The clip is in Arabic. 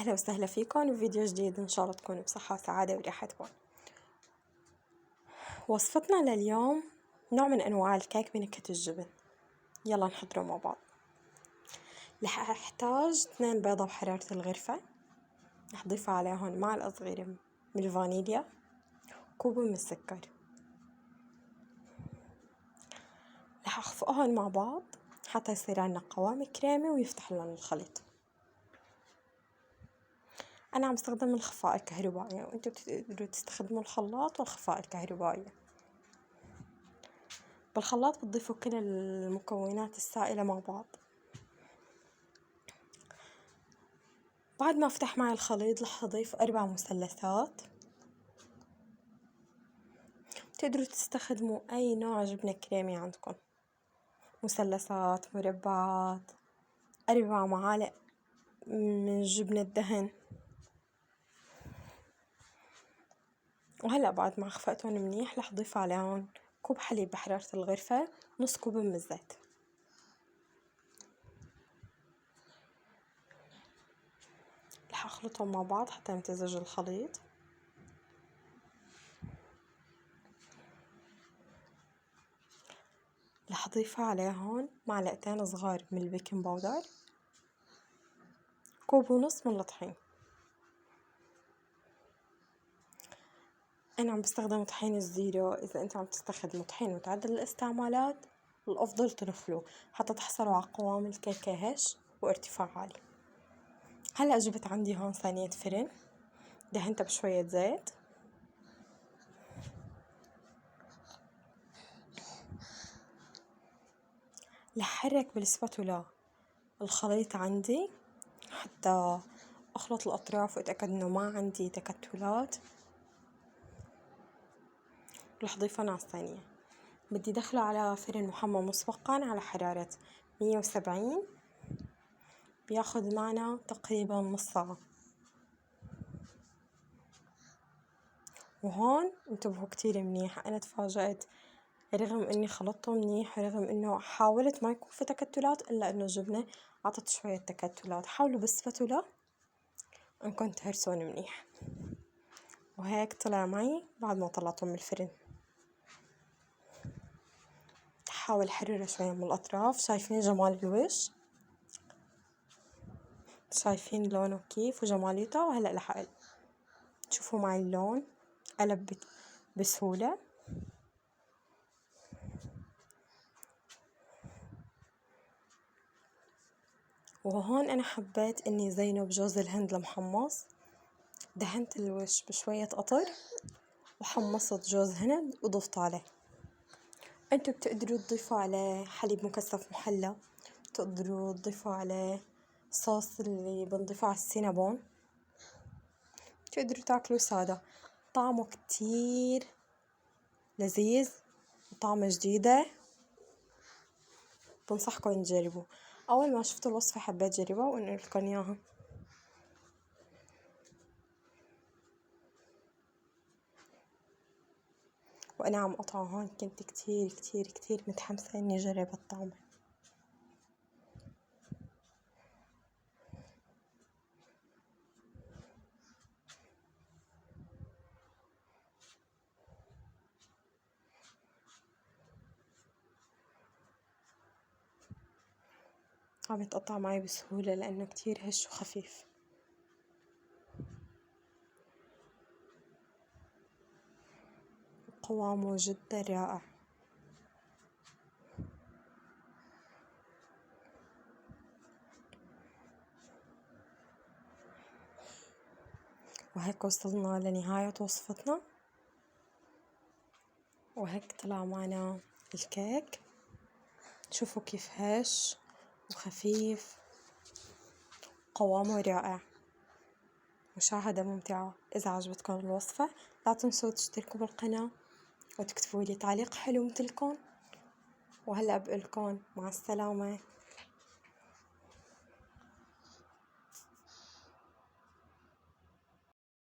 أهلا وسهلا فيكم بفيديو جديد. إن شاء الله تكونوا بصحة وسعادة وريحة بال. وصفتنا لليوم نوع من أنواع الكيك بنكهة الجبن. يلا نحضره مع بعض. رح أحتاج 2 بيضة بحرارة الغرفة، رح أضيف عليهم معلقة صغيرة من الفانيليا، كوب من السكر. رح أخفقهم مع بعض حتى يصير عنا قوام كريمي ويفتح لنا الخليط. أنا عم استخدم الخفاق الكهربائي وأنتوا بتقدروا تستخدموا الخلاط والخفاق الكهربائي. بالخلاط بتضيفوا كل المكونات السائلة مع بعض. بعد ما فتح معي الخليط رح أضيف 4 مثلثات. تقدروا تستخدموا أي نوع جبنة كريمي عندكم، مثلثات، مربعات، 4 معالق من جبنة الدهن. وهلأ بعد ما خفقتهم منيح رح أضيف عليهم كوب حليب بحرارة الغرفة، نص كوب من الزيت. رح أخلطهم مع بعض حتى يمتزج الخليط. رح أضيف عليهم معلقتين صغار من البيكنج باودر، كوب ونص من الطحين. أنا عم بستخدم طحين الزيرو، إذا أنتوا عم تستخدموا طحين متعدد الاستعمالات الأفضل تنخلوه حتى تحصلوا على قوام الكيكة هش وارتفاع عالي. هلأ جبت عندي هون صينية فرن دهنتها بشوية زيت. رح أحرك بالسباتولا الخليط عندي حتى أخلط الأطراف وأتأكد إنه ما عندي تكتلات. رح أضيفهم على الصينية. بدي أدخله على فرن محمى مسبقا على حرارة 170، بياخد معنا تقريبا نص ساعة. وهون انتبهوا كتير منيح، أنا تفاجأت رغم إني خلطته منيح، رغم إنه حاولت ما يكون في تكتلات، إلا إنه الجبنة عطت شوية تكتلات. حاولوا بالسباتولا إنكم تهرسون منيح. وهيك طلع معي بعد ما طلعته من الفرن. حاول أحرره شوية من الأطراف. شايفين جمال الوش؟ شايفين لونه كيف وجماليته؟ وهلأ رح أقلب. تشوفوا معي اللون قلب بسهولة. وهون أنا حبيت إني زينه بجوز الهند المحمص. دهنت الوش بشوية قطر وحمصت جوز هند وضفت عليه. انتوا بتقدروا تضيفوا عليه حليب مكثف محلى، تقدروا تضيفوا عليه صوص اللي بنضيفه على السينابون، تقدروا تاكلوا سادة. طعمه كتير لذيذ وطعمه جديدة، بنصحكم تجربوا. أول ما شفت الوصفة حبيت أجربها وأنقل لكم إياها. وأنا عم قطعه هون كنت كتير كتير كتير متحمسة إني أجرب الطعم. عم يتقطع معي بسهولة لأنه كتير هش وخفيف. قوامه جدا رائع. وهيك وصلنا لنهاية وصفتنا. وهيك طلع معنا الكيك. شوفوا كيف هش وخفيف، قوامه رائع، مشاهدة ممتعة. إذا عجبتكم الوصفة لا تنسوا تشتركوا بالقناة وتكتبوا لي تعليق حلو مثلكم. وهلأ بقولكم مع السلامة.